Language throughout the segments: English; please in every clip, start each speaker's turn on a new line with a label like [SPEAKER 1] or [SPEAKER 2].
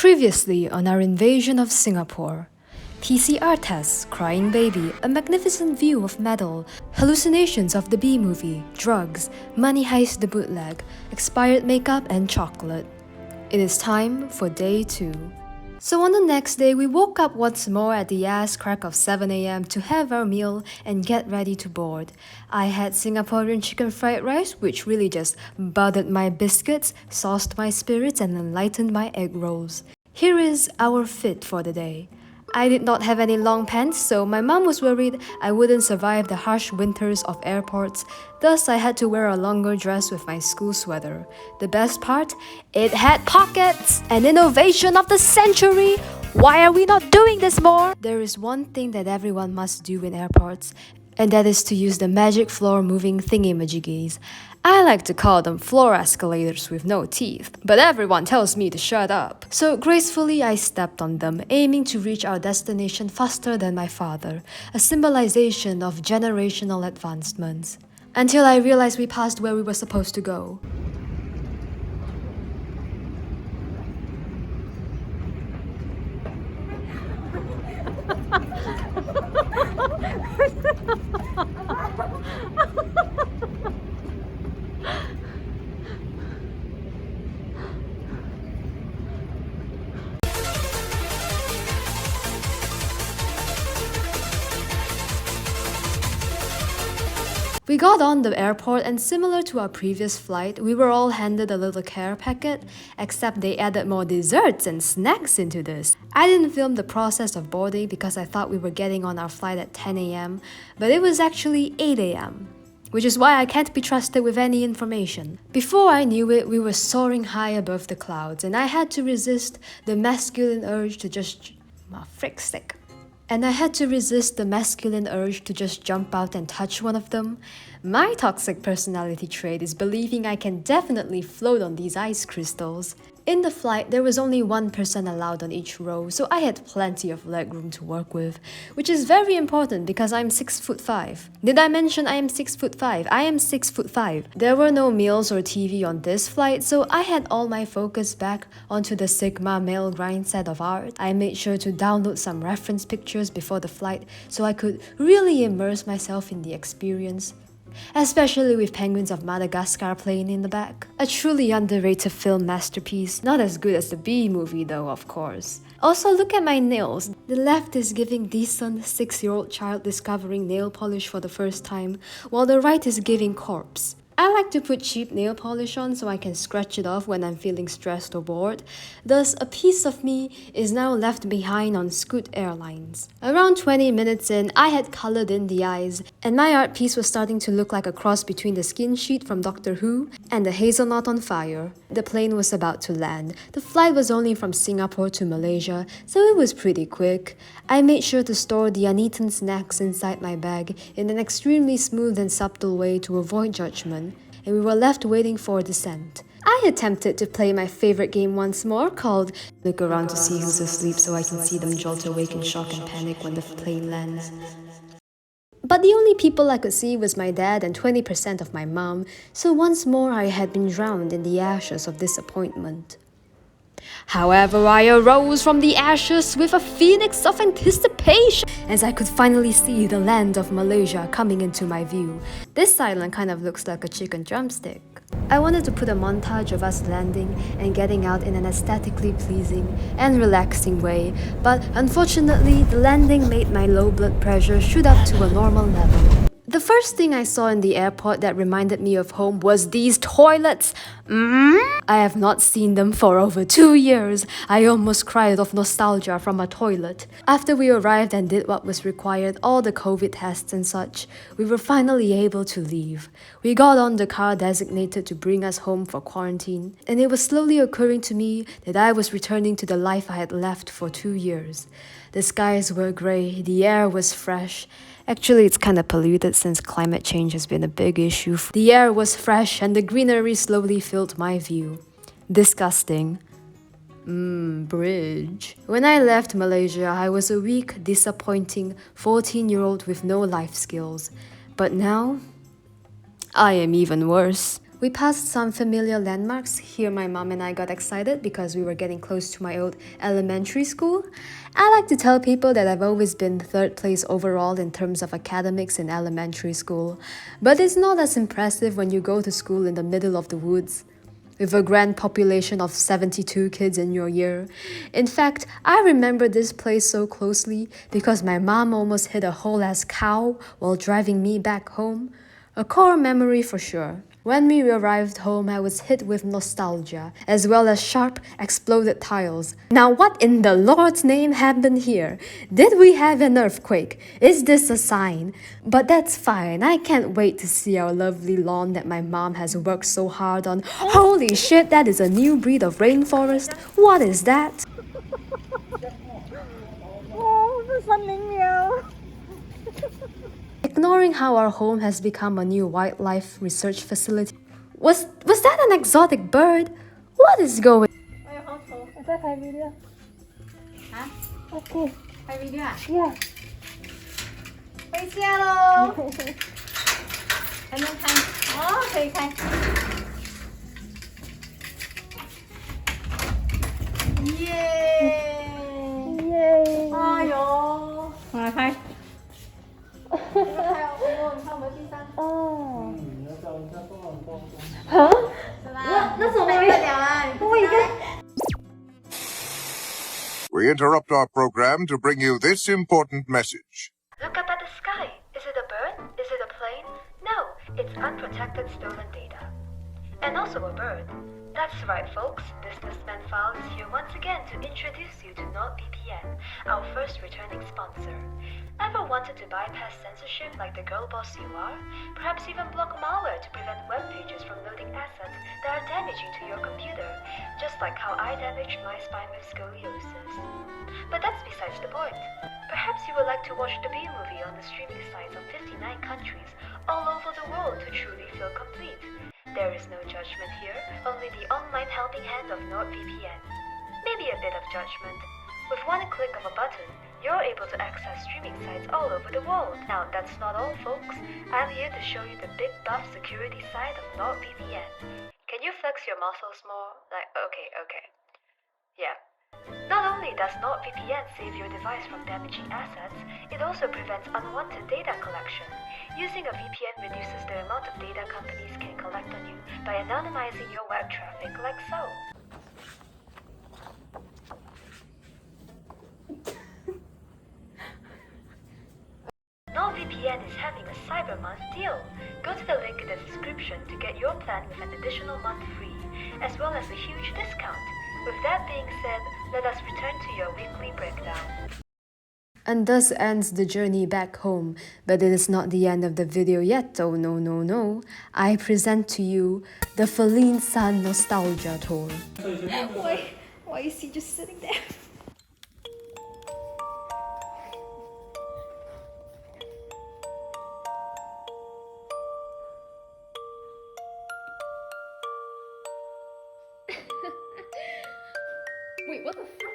[SPEAKER 1] Previously on our invasion of Singapore. PCR tests, crying baby, a magnificent view of metal, hallucinations of the B-movie, drugs, money heist the bootleg, expired makeup and chocolate. It is time for day 2. So on the next day, we woke up once more at the ass crack of 7 a.m. to have our meal and get ready to board. I had Singaporean chicken fried rice, which really just buttered my biscuits, sauced my spirits, and enlightened my egg rolls. Here is our fit for the day. I did not have any long pants, so my mom was worried I wouldn't survive the harsh winters of airports, thus I had to wear a longer dress with my school sweater. The best part? It had pockets! An innovation of the century! Why are we not doing this more? There is one thing that everyone must do in airports, and that is to use the magic floor moving thingy-majiggies. I like to call them floor escalators with no teeth, but everyone tells me to shut up. So gracefully I stepped on them, aiming to reach our destination faster than my father, a symbolization of generational advancements. Until I realized we passed where we were supposed to go. We got on the airport and similar to our previous flight, we were all handed a little care packet, except they added more desserts and snacks into this. I didn't film the process of boarding because I thought we were getting on our flight at 10 a.m, but it was actually 8 a.m. Which is why I can't be trusted with any information. Before I knew it, we were soaring high above the clouds, and I had to resist the masculine urge to just... frick stick. And I had to resist the masculine urge to just jump out and touch one of them. My toxic personality trait is believing I can definitely float on these ice crystals. In the flight, there was only one person allowed on each row, so I had plenty of leg room to work with, which is very important because I'm 6'5". Did I mention I am 6'5"? I am 6'5". There were no meals or TV on this flight, so I had all my focus back onto the Sigma male grind set of art. I made sure to download some reference pictures before the flight so I could really immerse myself in the experience. Especially with penguins of Madagascar playing in the back. A truly underrated film masterpiece, not as good as the B-movie though, of course. Also, look at my nails. The left is giving decent 6-year-old child discovering nail polish for the first time, while the right is giving corpse. I like to put cheap nail polish on so I can scratch it off when I'm feeling stressed or bored. Thus, a piece of me is now left behind on Scoot Airlines. Around 20 minutes in, I had colored in the eyes, and my art piece was starting to look like a cross between the skin sheet from Doctor Who and the hazelnut on fire. The plane was about to land. The flight was only from Singapore to Malaysia, so it was pretty quick. I made sure to store the uneaten snacks inside my bag in an extremely smooth and subtle way to avoid judgment, and we were left waiting for descent. I attempted to play my favorite game once more, called Look Around to See Who's Asleep so I can see them jolt awake in shock and panic when the plane lands. But the only people I could see was my dad and 20% of my mom, so once more I had been drowned in the ashes of disappointment. However, I arose from the ashes with a phoenix of anticipation as I could finally see the land of Malaysia coming into my view. This island kind of looks like a chicken drumstick. I wanted to put a montage of us landing and getting out in an aesthetically pleasing and relaxing way, but unfortunately, the landing made my low blood pressure shoot up to a normal level. The first thing I saw in the airport that reminded me of home was these toilets. I have not seen them for over 2 years. I almost cried of nostalgia from a toilet. After we arrived and did what was required, all the COVID tests and such, we were finally able to leave. We got on the car designated to bring us home for quarantine, and it was slowly occurring to me that I was returning to the life I had left for 2 years. The skies were grey, the air was fresh. Actually, it's kind of polluted since climate change has been a big issue. The air was fresh and the greenery slowly filled my view. Disgusting. Bridge. When I left Malaysia, I was a weak, disappointing 14-year-old with no life skills. But now, I am even worse. We passed some familiar landmarks. Here my mom and I got excited because we were getting close to my old elementary school. I like to tell people that I've always been third place overall in terms of academics in elementary school. But it's not as impressive when you go to school in the middle of the woods, with a grand population of 72 kids in your year. In fact, I remember this place so closely because my mom almost hit a whole ass cow while driving me back home. A core memory for sure. When we arrived home, I was hit with nostalgia, as well as sharp, exploded tiles. Now what in the Lord's name happened here? Did we have an earthquake? Is this a sign? But that's fine, I can't wait to see our lovely lawn that my mom has worked so hard on. Holy shit, that is a new breed of rainforest. What is that?
[SPEAKER 2] Oh, this one meow.
[SPEAKER 1] Ignoring how our home has become a new wildlife research facility. Was that an exotic bird? What is going?
[SPEAKER 2] Is that Thai video?
[SPEAKER 3] Hả?
[SPEAKER 2] Okay.
[SPEAKER 3] Quay video à?
[SPEAKER 2] Yeah.
[SPEAKER 3] Quay xe luôn. Anh lên Khanh. Đó, thì Khanh. Yeah.
[SPEAKER 2] Yay.
[SPEAKER 3] Ôi dồi. Rồi Khanh.
[SPEAKER 2] Oh. Hả? Nó rồi. Ui cái.
[SPEAKER 4] We interrupt our program to bring you this important message.
[SPEAKER 1] Look up at the sky. Is it a bird? Is it a plane? No, it's unprotected stolen data. And also a bird. That's right, folks. Businessman File is here once again to introduce you to NordVPN, our first returning sponsor. Ever wanted to bypass censorship like the girl boss you are? Perhaps even block malware to prevent web pages from loading assets that are damaging to your computer, just like how I damaged my spine with scoliosis. But that's besides the point. Perhaps you would like to watch the B-movie on the streaming sites of 59 countries all over the world to truly feel complete. There is no judgment here, only the online helping hand of NordVPN. Maybe a bit of judgment. With one click of a button, you're able to access streaming sites all over the world. Now, that's not all, folks. I'm here to show you the big buff security side of NordVPN. Can you flex your muscles more? Okay. Yeah. Not only does NordVPN save your device from damaging assets, it also prevents unwanted data collection. Using a VPN reduces the amount of data companies can collect on you by anonymizing your web traffic like so. NordVPN is having a Cyber Month deal. Go to the link in the description to get your plan with an additional month free, as well as a huge discount. With that being said, let us return to your weekly breakdown. And thus ends the journey back home, but it is not the end of the video yet. Oh no. I present to you the Faline Sun Nostalgia Tour.
[SPEAKER 2] Why is he just sitting there? Wait, what the fuck?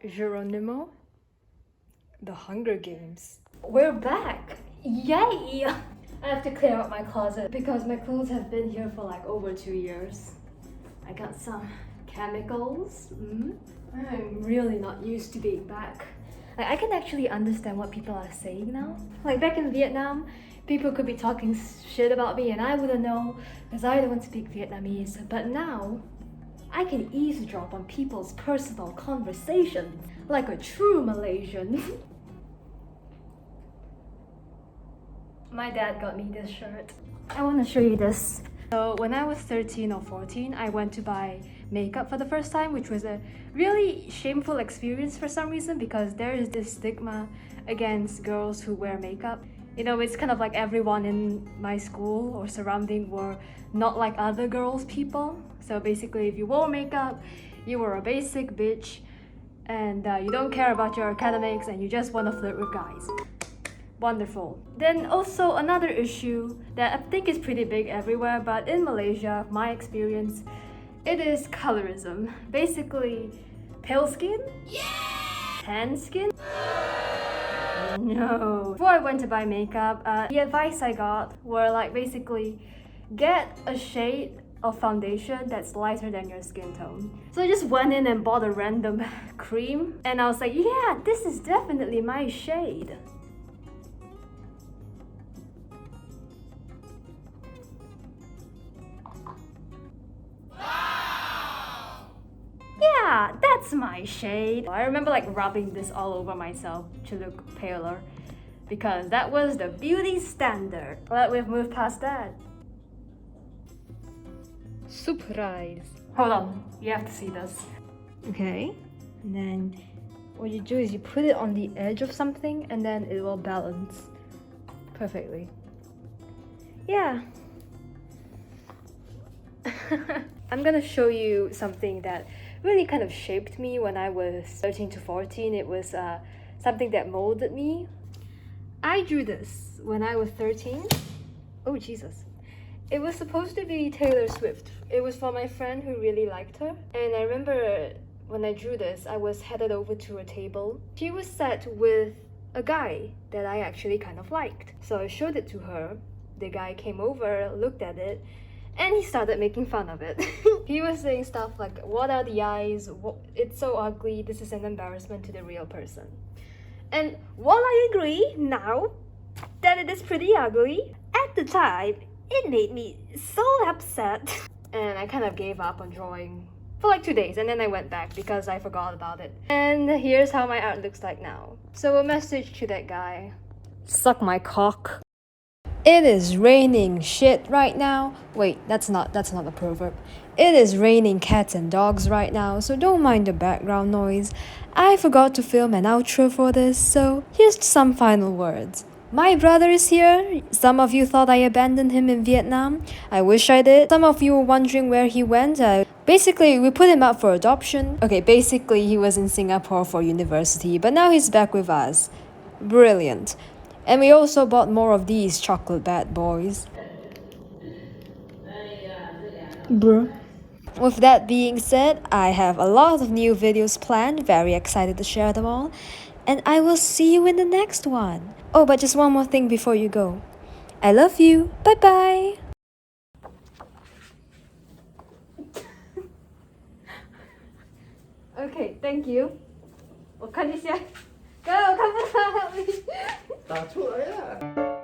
[SPEAKER 2] Geronimo? The Hunger Games.
[SPEAKER 1] We're back! Yay! I have to clear out my closet because my clothes have been here for like over 2 years. I got some chemicals. I'm really not used to being back. Like, I can actually understand what people are saying now. Like back in Vietnam, people could be talking shit about me and I wouldn't know because I don't speak Vietnamese. But now, I can eavesdrop on people's personal conversations like a true Malaysian. My dad got me this shirt. I want to show you this. So when I was 13 or 14, I went to buy makeup for the first time, which was a really shameful experience for some reason because there is this stigma against girls who wear makeup. You know, it's kind of like everyone in my school or surrounding were not like other girls people. So basically, if you wore makeup, you were a basic bitch. and you don't care about your academics and you just want to flirt with guys. Wonderful. Then also another issue that I think is pretty big everywhere, but in Malaysia, my experience, it is colorism. Basically, pale skin? Tan skin? No. Before I went to buy makeup, the advice I got were like basically get a shade of foundation that's lighter than your skin tone. So I just went in and bought a random cream and I was like, yeah, this is definitely my shade. Yeah, that's my shade. I remember like rubbing this all over myself to look paler because that was the beauty standard. But we've moved past that. Surprise. Hold on, you have to see this. Okay, and then what you do is you put it on the edge of something and then it will balance perfectly. Yeah. I'm gonna show you something that really kind of shaped me when I was 13 to 14. It was something that molded me. I drew this when I was 13. Oh, Jesus. It was supposed to be Taylor Swift. It was for my friend who really liked her. And I remember when I drew this, I was headed over to a table. She was sat with a guy that I actually kind of liked. So I showed it to her. The guy came over, looked at it, and he started making fun of it. He was saying stuff like, what are the eyes? It's so ugly. This is an embarrassment to the real person. And while I agree now that it is pretty ugly, at the time, it made me so upset. And I kind of gave up on drawing for like 2 days and then I went back because I forgot about it. And here's how my art looks like now. So a message to that guy. Suck my cock. It is raining shit right now. Wait, that's not a proverb. It is raining cats and dogs right now, so don't mind the background noise. I forgot to film an outro for this, so here's some final words. My brother is here. Some of you thought I abandoned him in Vietnam. I wish I did. Some of you were wondering where he went. Basically, we put him up for adoption. Okay, basically he was in Singapore for university, but now he's back with us. Brilliant. And we also bought more of these chocolate bad boys. Bruh. With that being said, I have a lot of new videos planned, very excited to share them all, and I will see you in the next one. Oh, but just one more thing before you go. I love you. Bye bye. Okay, thank you. 我看一下。哥，我看不到。
[SPEAKER 5] 打出来了。